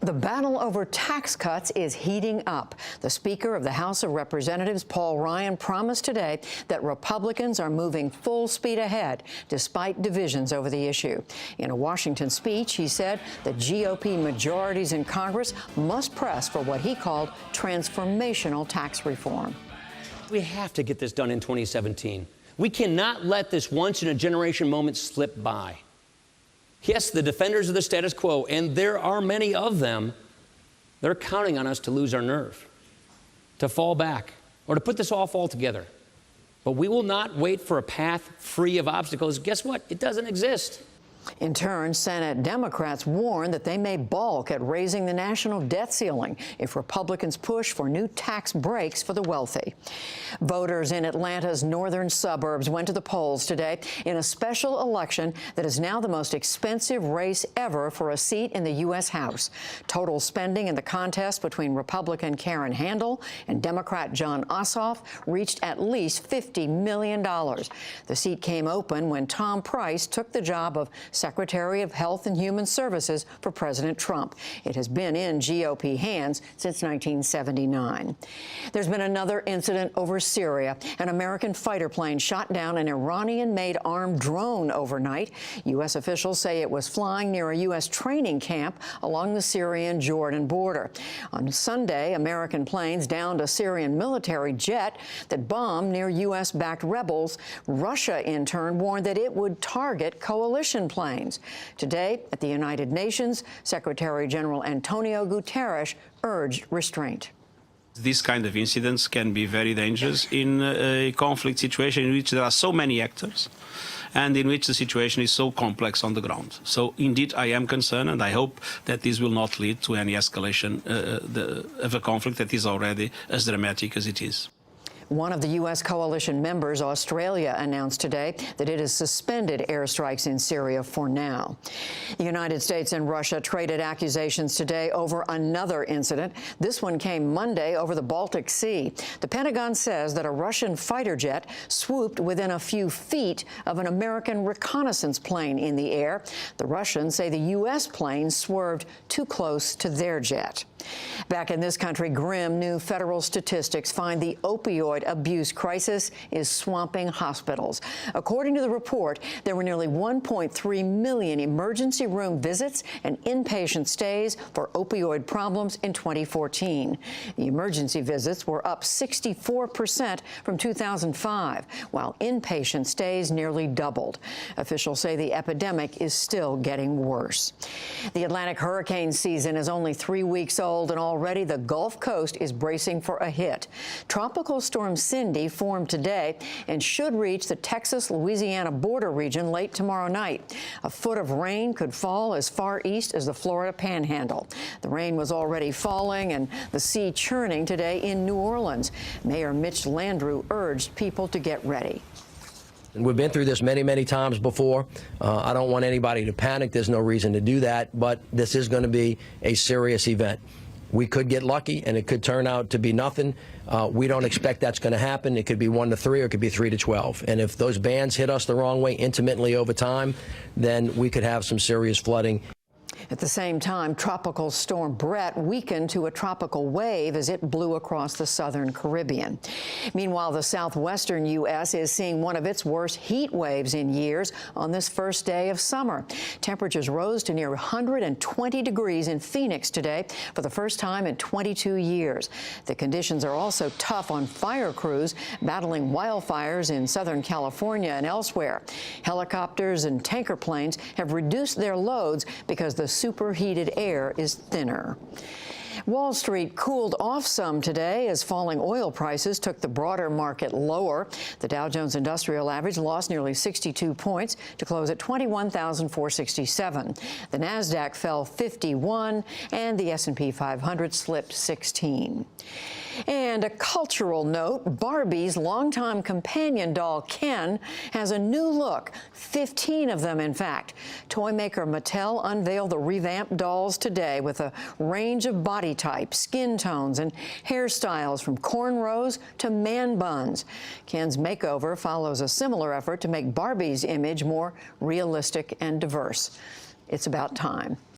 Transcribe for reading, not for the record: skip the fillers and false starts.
The battle over tax cuts is heating up. The Speaker of the House of Representatives, Paul Ryan, promised today that Republicans are moving full speed ahead despite divisions over the issue. In a Washington speech, he said that GOP majorities in Congress must press for what he called transformational tax reform. We have to get this done in 2017. We cannot let this once-in-a-generation moment slip by. Yes, the defenders of the status quo, and there are many of them, they're counting on us to lose our nerve, to fall back, or to put this off altogether. But we will not wait for a path free of obstacles. Guess what? It doesn't exist. In turn, Senate Democrats warn that they may balk at raising the national debt ceiling if Republicans push for new tax breaks for the wealthy. Voters in Atlanta's northern suburbs went to the polls today in a special election that is now the most expensive race ever for a seat in the U.S. House. Total spending in the contest between Republican Karen Handel and Democrat Jon Ossoff reached at least $50 million. The seat came open when Tom Price took the job of Secretary of Health and Human Services for President Trump. It has been in GOP hands since 1979. There's been another incident over Syria. An American fighter plane shot down an Iranian-made armed drone overnight. U.S. officials say it was flying near a U.S. training camp along the Syrian-Jordan border. On Sunday, American planes downed a Syrian military jet that bombed near U.S.-backed rebels. Russia, in turn, warned that it would target coalition planes. Today, at the United Nations, Secretary General Antonio Guterres urged restraint. These kind of incidents can be very dangerous in a conflict situation in which there are so many actors and in which the situation is so complex on the ground. So indeed, I am concerned, and I hope that this will not lead to any escalation of a conflict that is already as dramatic as it is. One of the U.S. coalition members, Australia, announced today that it has suspended airstrikes in Syria for now. The United States and Russia traded accusations today over another incident. This one came Monday over the Baltic Sea. The Pentagon says that a Russian fighter jet swooped within a few feet of an American reconnaissance plane in the air. The Russians say the U.S. plane swerved too close to their jet. Back in this country, grim new federal statistics find the opioid abuse crisis is swamping hospitals. According to the report, there were nearly 1.3 million emergency room visits and inpatient stays for opioid problems in 2014. The emergency visits were up 64% from 2005, while inpatient stays nearly doubled. Officials say the epidemic is still getting worse. The Atlantic hurricane season is only 3 weeks old, and already the Gulf Coast is bracing for a hit. Tropical Storm Cindy formed today and should reach the Texas-Louisiana border region late tomorrow night. A foot of rain could fall as far east as the Florida Panhandle. The rain was already falling and the sea churning today in New Orleans. Mayor Mitch Landrieu urged people to get ready. We've been through this many, many times before. I don't want anybody to panic. There's no reason to do that, but this is going to be a serious event. We could get lucky, and it could turn out to be nothing. We don't expect that's going to happen. It could be 1 to 3, or it could be 3 to 12. And if those bands hit us the wrong way intermittently over time, then we could have some serious flooding. At the same time, Tropical Storm Brett weakened to a tropical wave as it blew across the southern Caribbean. Meanwhile, the southwestern U.S. is seeing one of its worst heat waves in years on this first day of summer. Temperatures rose to near 120 degrees in Phoenix today for the first time in 22 years. The conditions are also tough on fire crews battling wildfires in Southern California and elsewhere. Helicopters and tanker planes have reduced their loads because the superheated air is thinner. Wall Street cooled off some today as falling oil prices took the broader market lower. The Dow Jones Industrial Average lost nearly 62 points to close at 21,467. The Nasdaq fell 51, and the S&P 500 slipped 16. And a cultural note, Barbie's longtime companion doll, Ken, has a new look, 15 of them, in fact. Toy maker Mattel unveiled the revamped dolls today with a range of body types, skin tones, and hairstyles from cornrows to man buns. Ken's makeover follows a similar effort to make Barbie's image more realistic and diverse. It's about time.